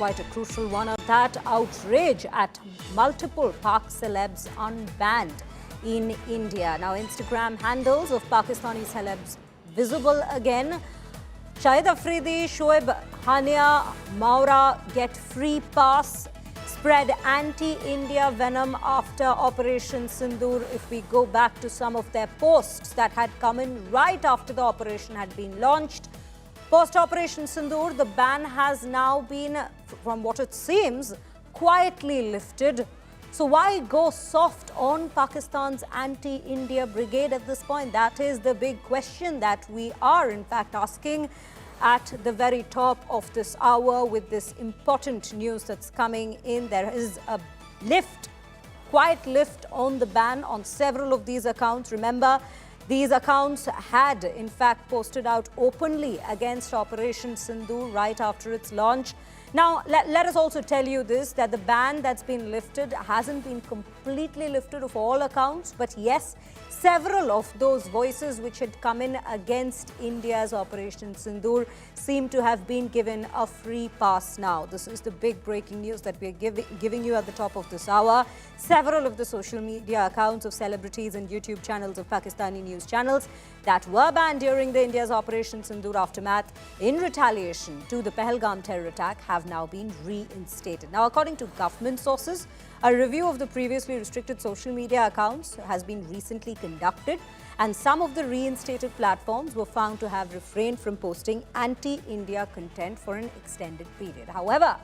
Quite a crucial one of that. Outrage at multiple Pak celebs unbanned in India. Now, Instagram handles of Pakistani celebs visible again. Shahid Afridi, Shoaib Hania, Maura get free pass. Spread anti-India venom after Operation Sindoor. If we go back to some of their posts that had come in right after the operation had been launched. Post-Operation Sindoor, the ban has now been, from what it seems, quietly lifted. So why go soft on Pakistan's anti-India brigade at this point? That is the big question that we are, in fact, asking at the very top of this hour with this important news that's coming in. There is a lift, quiet lift on the ban on several of these accounts. Remember, these accounts had, in fact, posted out openly against Operation Sindoor right after its launch. Now, let us also tell you this, that the ban that's been lifted hasn't been completely lifted of all accounts. But yes, several of those voices which had come in against India's Operation Sindoor seem to have been given a free pass now. This is the big breaking news that we're giving you at the top of this hour. Several of the social media accounts of celebrities and YouTube channels of Pakistani news channels that were banned during the India's Operation Sindoor aftermath in retaliation to the Pahalgam terror attack have now been reinstated. Now, according to government sources, a review of the previously restricted social media accounts has been recently conducted, and some of the reinstated platforms were found to have refrained from posting anti-India content for an extended period. However,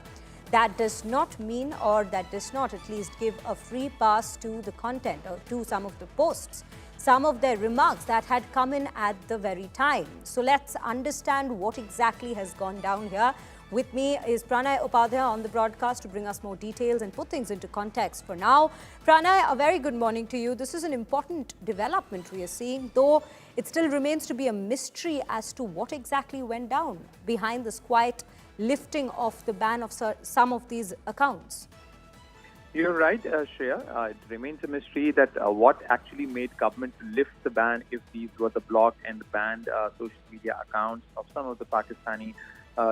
that does not mean, or that does not at least give a free pass to the content or to some of the posts, some of their remarks that had come in at the very time. So let's understand what exactly has gone down here. With me is Pranay Upadhyay on the broadcast to bring us more details and put things into context for now. Pranay, a very good morning to you. This is an important development we are seeing, though it still remains to be a mystery as to what exactly went down behind this quiet lifting of the ban of some of these accounts. You're right, Shreya. It remains a mystery that what actually made government to lift the ban, if these were the block and banned social media accounts of some of the Pakistani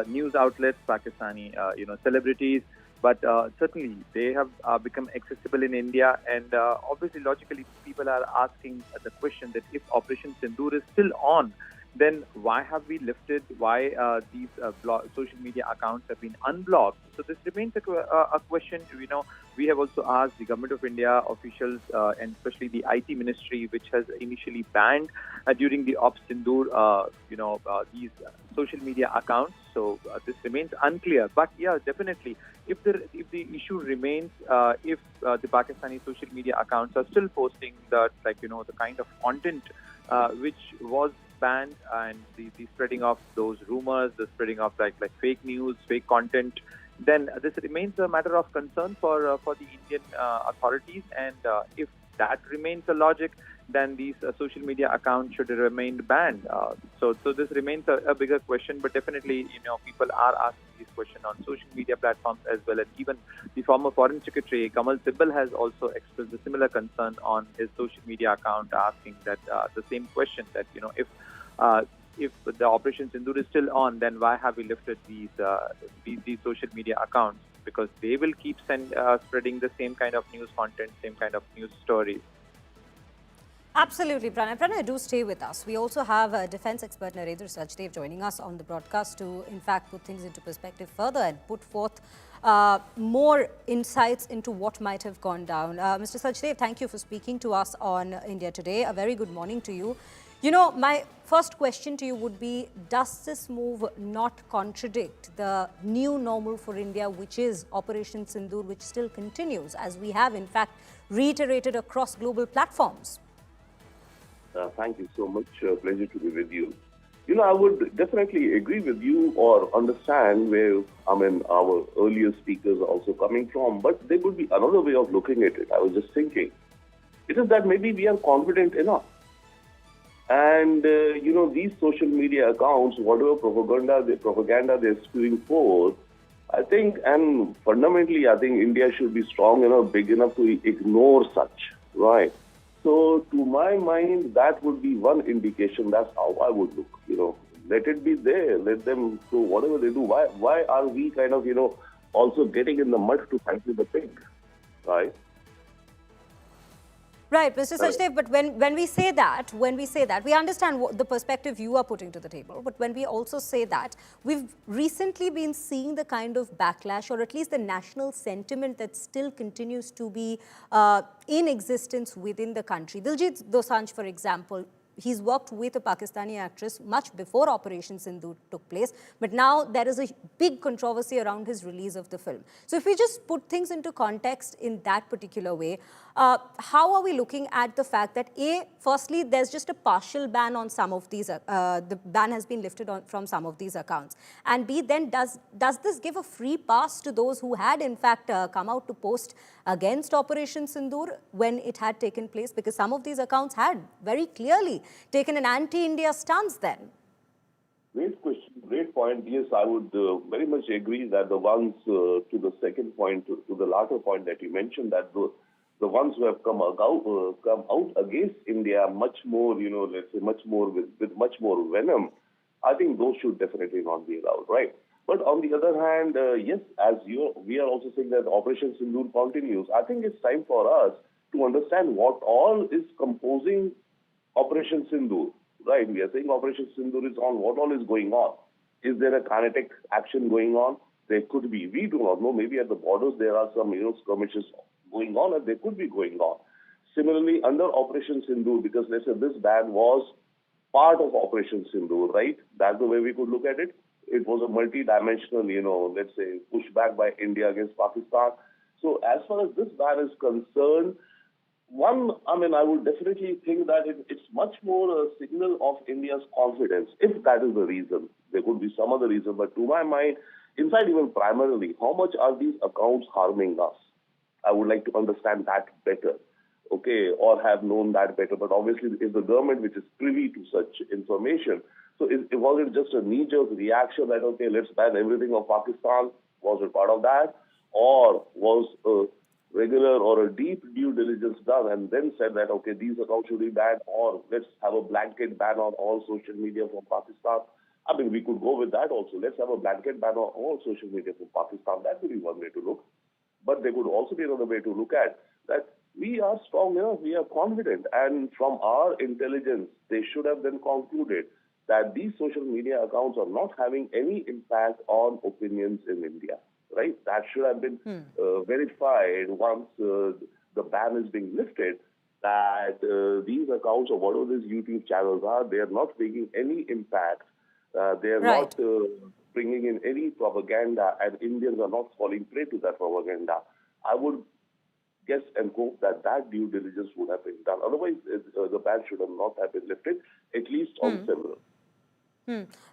news outlets, Pakistani, celebrities. But certainly they have become accessible in India, and obviously, logically, people are asking the question that if Operation Sindoor is still on, then why have we lifted? Why these social media accounts have been unblocked? So this remains a question. We have also asked the Government of India officials and especially the IT Ministry, which has initially banned during the Op Sindoor, these social media accounts. So this remains unclear. But yeah, definitely, if the issue remains, if the Pakistani social media accounts are still posting the kind of content which was banned, and the spreading of those rumors, the spreading of like fake news, fake content, then this remains a matter of concern for the Indian authorities. And if that remains the logic, then these social media accounts should remain banned. So this remains a bigger question. But definitely, people are asking this question on social media platforms as well. And even the former Foreign Secretary Kamal Sibal has also expressed a similar concern on his social media account, asking that the same question, that if the Operation Sindoor is still on, then why have we lifted these social media accounts? Because they will keep spreading the same kind of news content, same kind of news stories. Absolutely, Pranay. Pranay, do stay with us. We also have defense expert Narendra Sachdev joining us on the broadcast to, in fact, put things into perspective further and put forth more insights into what might have gone down. Mr. Sachdev, thank you for speaking to us on India Today. A very good morning to you. My first question to you would be, does this move not contradict the new normal for India, which is Operation Sindoor, which still continues, as we have, in fact, reiterated across global platforms? Thank you so much. Pleasure to be with you. I would definitely agree with you or understand where, our earlier speakers are also coming from, but there would be another way of looking at it. I was just thinking, it is that maybe we are confident enough. And, these social media accounts, whatever propaganda they're spewing forth, I think, and fundamentally, I think India should be strong enough, big enough to ignore such, right? So, to my mind, that would be one indication. That's how I would look, Let it be there. Let them do whatever they do. Why are we kind of, also getting in the mud to fight with the pig, right? Right, Mr. Sachdev, but when we say that, we understand what the perspective you are putting to the table. But when we also say that, we've recently been seeing the kind of backlash, or at least the national sentiment that still continues to be in existence within the country. Diljit Dosanjh, for example, he's worked with a Pakistani actress much before Operation Sindoor took place, but now there is a big controversy around his release of the film. So if we just put things into context in that particular way, how are we looking at the fact that firstly, there's just a partial ban on some of these, the ban has been lifted from some of these accounts, and B, then does this give a free pass to those who had in fact come out to post against Operation Sindoor when it had taken place? Because some of these accounts had very clearly taken an anti-India stance then. Great question, great point. Yes, I would very much agree that the ones to the second point, to the latter point that you mentioned, that the ones who have come out against India much more, let's say much more with much more venom, I think those should definitely not be allowed, right? But on the other hand, yes, we are also saying that Operation Sindoor continues. I think it's time for us to understand what all is composing Operation Sindoor, right? We are saying Operation Sindoor is on. What all is going on? Is there a kinetic action going on? There could be. We do not know. Maybe at the borders there are some skirmishes going on, and they could be going on. Similarly, under Operation Sindoor, because let's say this ban was part of Operation Sindoor, right? That's the way we could look at it. It was a multi-dimensional, let's say, pushback by India against Pakistan. So as far as this ban is concerned, I would definitely think that it's much more a signal of India's confidence, if that is the reason. There could be some other reason, but to my mind, in fact, even primarily, how much are these accounts harming us? I would like to understand that better, okay, or have known that better. But obviously, if the government, which is privy to such information, so it wasn't just a knee-jerk reaction that, okay, let's ban everything of Pakistan, was it part of that? Or was a regular or a deep due diligence done and then said that, okay, these accounts should be banned, or let's have a blanket ban on all social media from Pakistan? I mean, we could go with that also. Let's have a blanket ban on all social media from Pakistan. That would be one way to look. But there could also be another way to look at that we are strong enough, we are confident, and from our intelligence, they should have then concluded that these social media accounts are not having any impact on opinions in India, right? That should have been verified once the ban is being lifted, that these accounts or whatever these YouTube channels are, they are not making any impact. They are not bringing in any propaganda, and Indians are not falling prey to that propaganda. I would guess and hope that due diligence would have been done. Otherwise, the ban should have not have been lifted, at least on several.